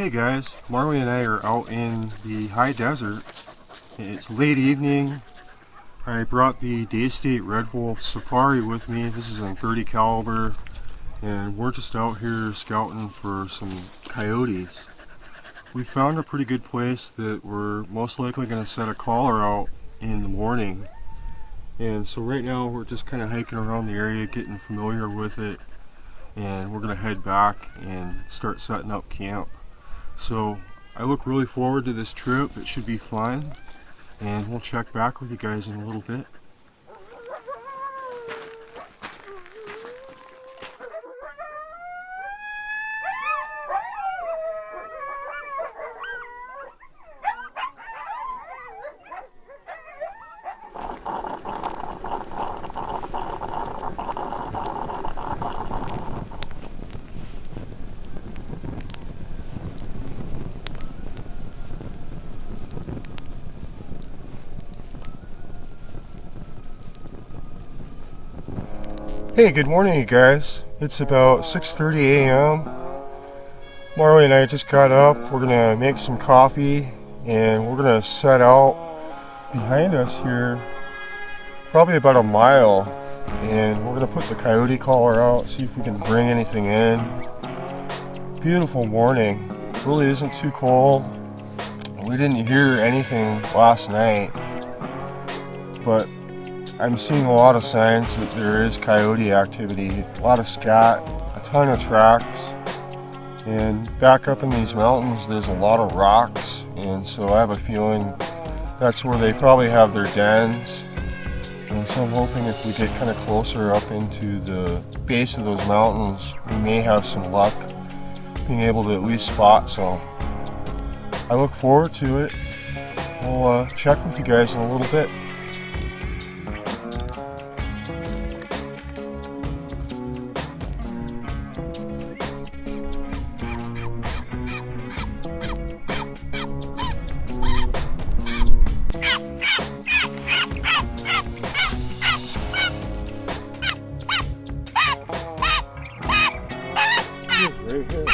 Hey guys, Marley and I are out in the high desert. It's late evening. I brought the Daystate Red Wolf Safari with me. This is a 30 caliber, and we're just out here scouting for some coyotes. We found a pretty good place that we're most likely going to set a caller out in the morning. And so right now we're just kind of hiking around the area, getting familiar with it, and we're going to head back and start setting up camp. So I look really forward to this trip. It should be fun, and we'll check back with you guys in a little bit. Hey, good morning you guys. It's about 6:30 a.m. Marley and I just got up. We're gonna make some coffee and we're gonna set out behind us here probably about a mile, and we're gonna put the coyote collar out, see if we can bring anything in. Beautiful morning. Really isn't too cold. We didn't hear anything last night, but I'm seeing a lot of signs that there is coyote activity, a lot of scat, a ton of tracks, and back up in these mountains there's a lot of rocks, and so I have a feeling that's where they probably have their dens. And so I'm hoping if we get kind of closer up into the base of those mountains, we may have some luck being able to at least spot some. I look forward to it. We'll check with you guys in a little bit. Right here.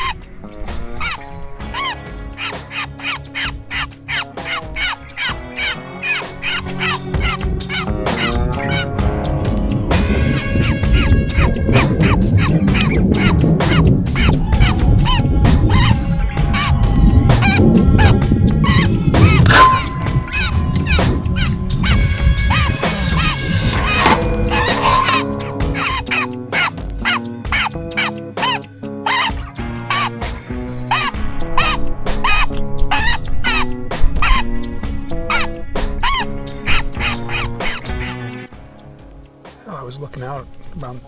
I was looking out around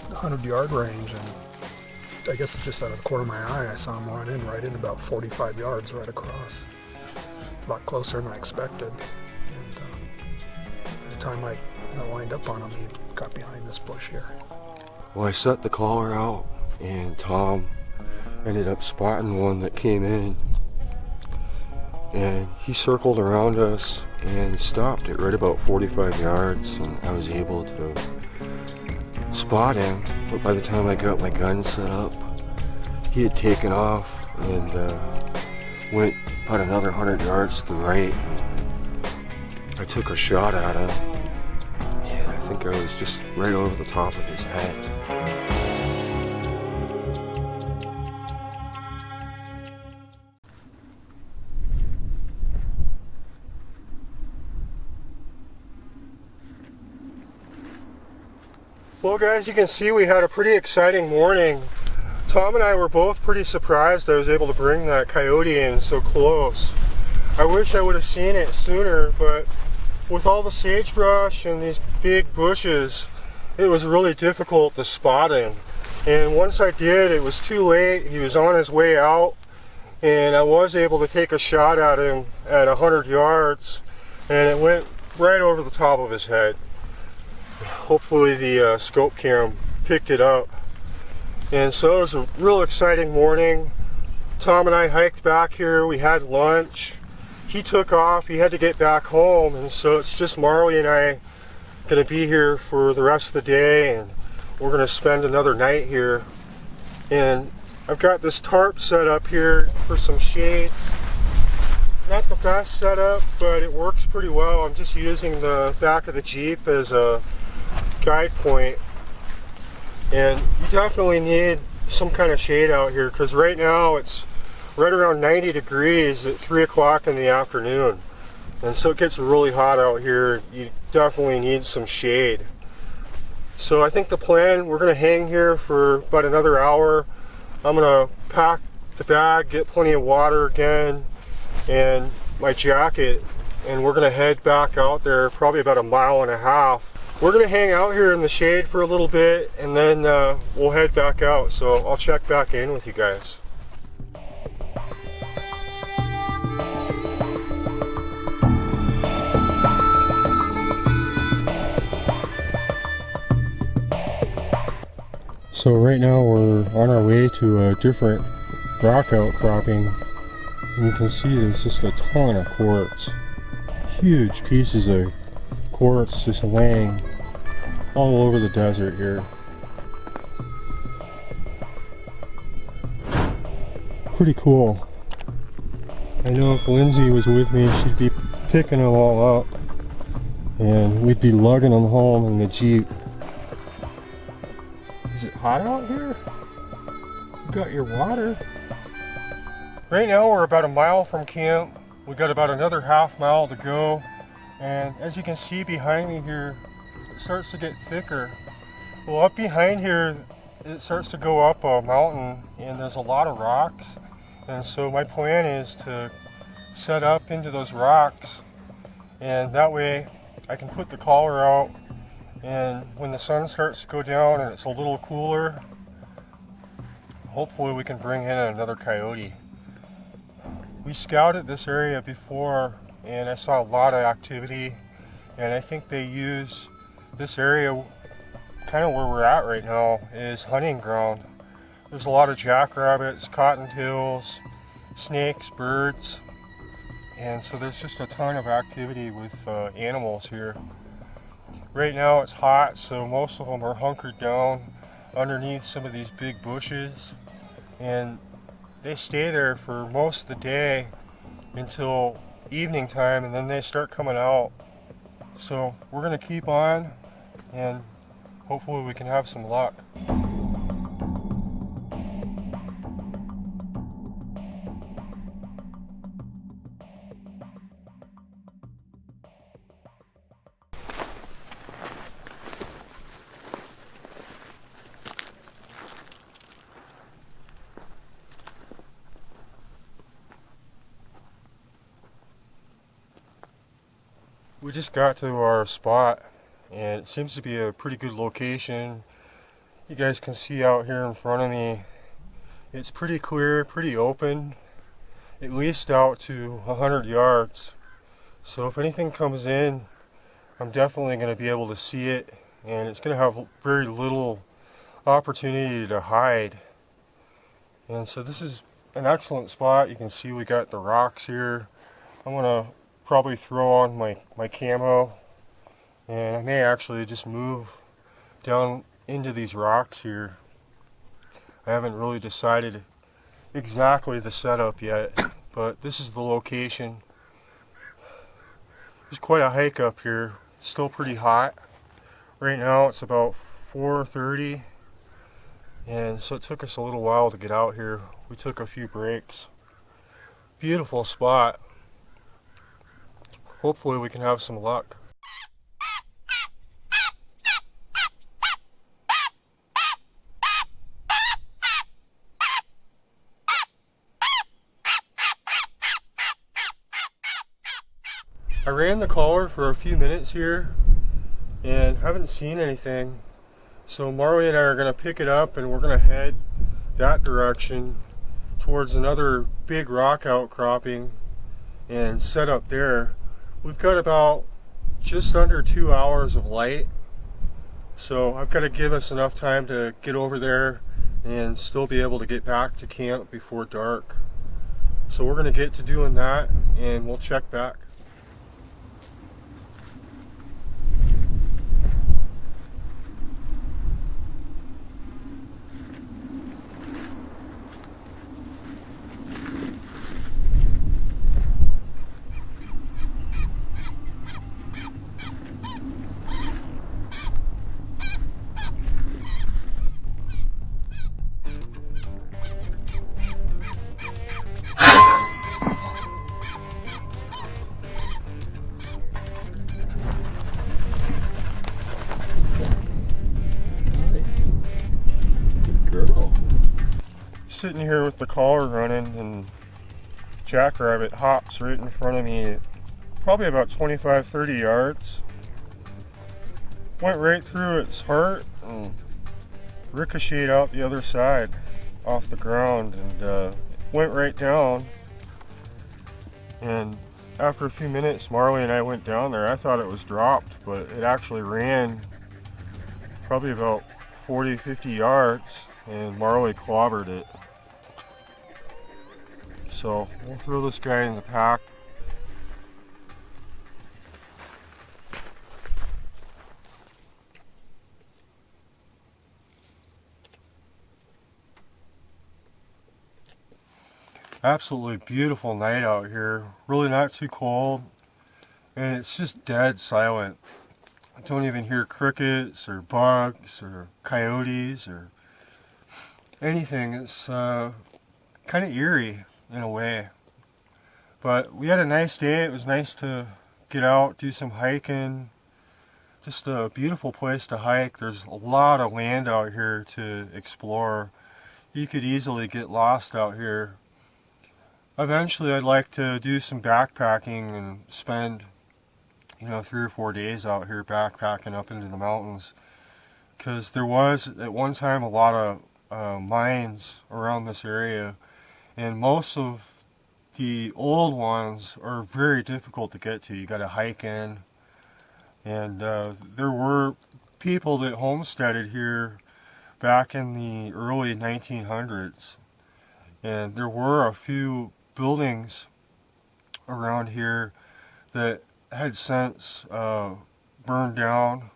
the 100-yard range, and I guess just out of the corner of my eye, I saw him run in right in about 45 yards right across. A lot closer than I expected. And by the time I lined up on him, he got behind this bush here. Well, I set the collar out, and Tom ended up spotting one that came in, and he circled around us and stopped at right about 45 yards, and I was able to spot him. But by the time I got my gun set up, he had taken off and went about another 100 yards to the right. I took a shot at him, and I think I was just right over the top of his head. Well guys, you can see we had a pretty exciting morning. Tom and I were both pretty surprised I was able to bring that coyote in so close. I wish I would have seen it sooner, but with all the sagebrush and these big bushes, it was really difficult to spot him. And once I did, it was too late. He was on his way out, and I was able to take a shot at him at 100 yards, and it went right over the top of his head. Hopefully the scope cam picked it up. And so it was a real exciting morning. Tom and I hiked back here. We had lunch. He took off. He had to get back home, and so it's just Marley and I going to be here for the rest of the day, and we're going to spend another night here. And I've got this tarp set up here for some shade. Not the best setup, but it works pretty well. I'm just using the back of the Jeep as a guide point. And you definitely need some kind of shade out here, because right now it's right around 90 degrees at 3 o'clock in the afternoon. And so it gets really hot out here. You definitely need some shade. So I think the plan, we're going to hang here for about another hour. I'm going to pack the bag, get plenty of water again, and my jacket, and we're going to head back out there probably about 1.5 miles. We're going to hang out here in the shade for a little bit, and then we'll head back out. So I'll check back in with you guys. So right now we're on our way to a different rock outcropping. And you can see there's just a ton of quartz. Huge pieces of quartz just laying all over the desert here. Pretty cool. I know if Lindsay was with me, she'd be picking them all up and we'd be lugging them home in the Jeep. Is it hot out here? You got your water. Right now we're about 1 mile from camp. We got about another 1/2 mile to go. And as you can see behind me here, it starts to get thicker. Well, up behind here, it starts to go up a mountain and there's a lot of rocks. And so my plan is to set up into those rocks, and that way I can put the collar out, and when the sun starts to go down and it's a little cooler, hopefully we can bring in another coyote. We scouted this area before and I saw a lot of activity, and I think they use this area, kind of where we're at right now, is hunting ground. There's a lot of jackrabbits, cottontails, snakes, birds, and so there's just a ton of activity with animals here. Right now it's hot, so most of them are hunkered down underneath some of these big bushes, and they stay there for most of the day until evening time, and then they start coming out. So we're going to keep on and hopefully we can have some luck. We just got to our spot and it seems to be a pretty good location. You guys can see out here in front of me, it's pretty clear, pretty open, at least out to 100 yards. So if anything comes in, I'm definitely going to be able to see it, and it's going to have very little opportunity to hide. And so this is an excellent spot. You can see we got the rocks here. I'm going to probably throw on my camo, and I may actually just move down into these rocks here. I haven't really decided exactly the setup yet, but this is the location. There's quite a hike up here. It's still pretty hot. Right now it's about 4:30, and so it took us a little while to get out here. We took a few breaks. Beautiful spot. Hopefully we can have some luck. I ran the collar for a few minutes here and haven't seen anything. So Marley and I are going to pick it up and we're going to head that direction towards another big rock outcropping and set up there. We've got about just under 2 hours of light, so I've got to give us enough time to get over there and still be able to get back to camp before dark. So we're going to get to doing that and we'll check back. sitting here with the collar running, and jackrabbit hops right in front of me, probably about 25-30 yards. Went right through its heart and ricocheted out the other side off the ground, and went right down. And after a few minutes, Marley and I went down there. I thought it was dropped, but it actually ran probably about 40-50 yards, and Marley clobbered it. So we'll throw this guy in the pack. Absolutely beautiful night out here. Really not too cold, and it's just dead silent. I don't even hear crickets or bugs or coyotes or anything. It's kind of eerie in a way. But we had a nice day. It was nice to get out, do some hiking. Just a beautiful place to hike. There's a lot of land out here to explore. You could easily get lost out here. Eventually I'd like to do some backpacking and spend 3 or 4 days out here backpacking up into the mountains, because there was at one time a lot of mines around this area, and most of the old ones are very difficult to get to. You got to hike in, and there were people that homesteaded here back in the early 1900s, and there were a few buildings around here that had since burned down.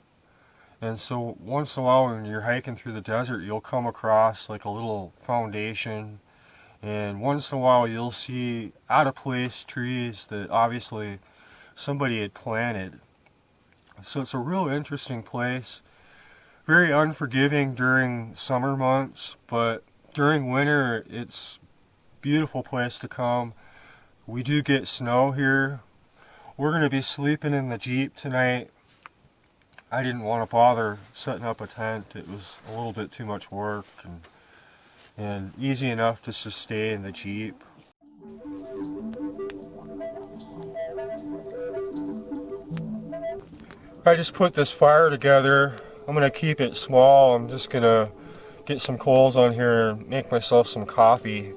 And so once in a while when you're hiking through the desert, you'll come across like a little foundation, and once in a while you'll see out of place trees that obviously somebody had planted. So it's a real interesting place. Very unforgiving during summer months, but during winter it's a beautiful place to come. We do get snow here. We're going to be sleeping in the Jeep tonight. I didn't want to bother setting up a tent. It was a little bit too much work, and easy enough just to stay in the Jeep. I just put this fire together. I'm going to keep it small. I'm just going to get some coals on here and make myself some coffee.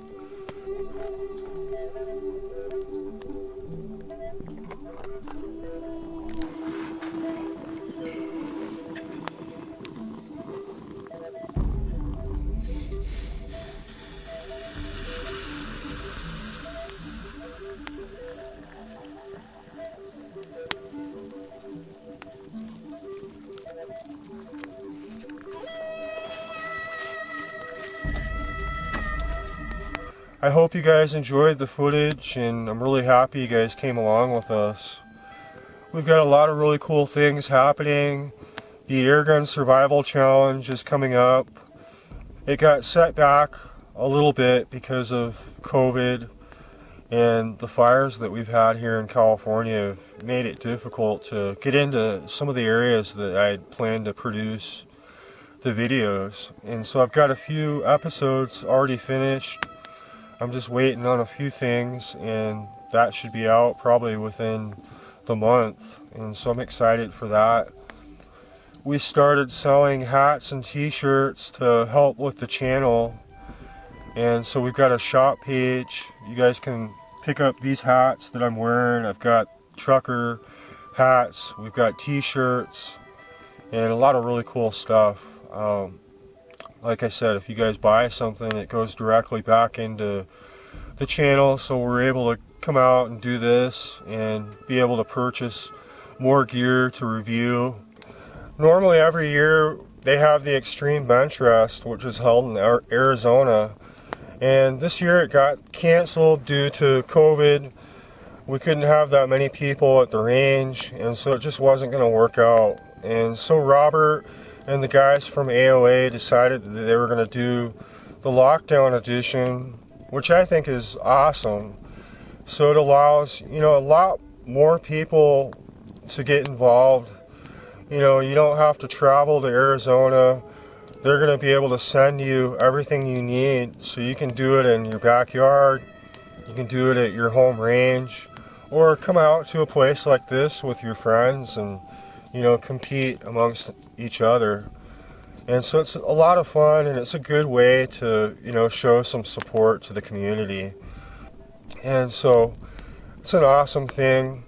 I hope you guys enjoyed the footage, and I'm really happy you guys came along with us. We've got a lot of really cool things happening. The Airgun Survival Challenge is coming up. It got set back a little bit because of COVID, and the fires that we've had here in California have made it difficult to get into some of the areas that I'd planned to produce the videos. And so I've got a few episodes already finished. I'm just waiting on a few things, and that should be out probably within the month, and so I'm excited for that. We started selling hats and t-shirts to help with the channel, and so we've got a shop page. You guys can pick up these hats that I'm wearing. I've got trucker hats, we've got t-shirts, and a lot of really cool stuff. Like I said, if you guys buy something, it goes directly back into the channel, so we're able to come out and do this and be able to purchase more gear to review. Normally every year they have the Extreme Bench Rest, which is held in Arizona, and this year it got canceled due to COVID. We couldn't have that many people at the range, and so it just wasn't going to work out. And so Robert and the guys from AOA decided that they were going to do the lockdown edition, which I think is awesome. So it allows, a lot more people to get involved. You don't have to travel to Arizona they're going to be able to send you everything you need so you can do it in your backyard, you can do it at your home range, or come out to a place like this with your friends and, you know, compete amongst each other. And so it's a lot of fun, and it's a good way to, you know, show some support to the community. And so it's an awesome thing.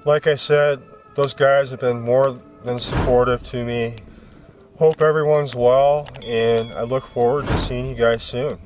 Like I said, those guys have been more than supportive to me. Hope everyone's well, and I look forward to seeing you guys soon.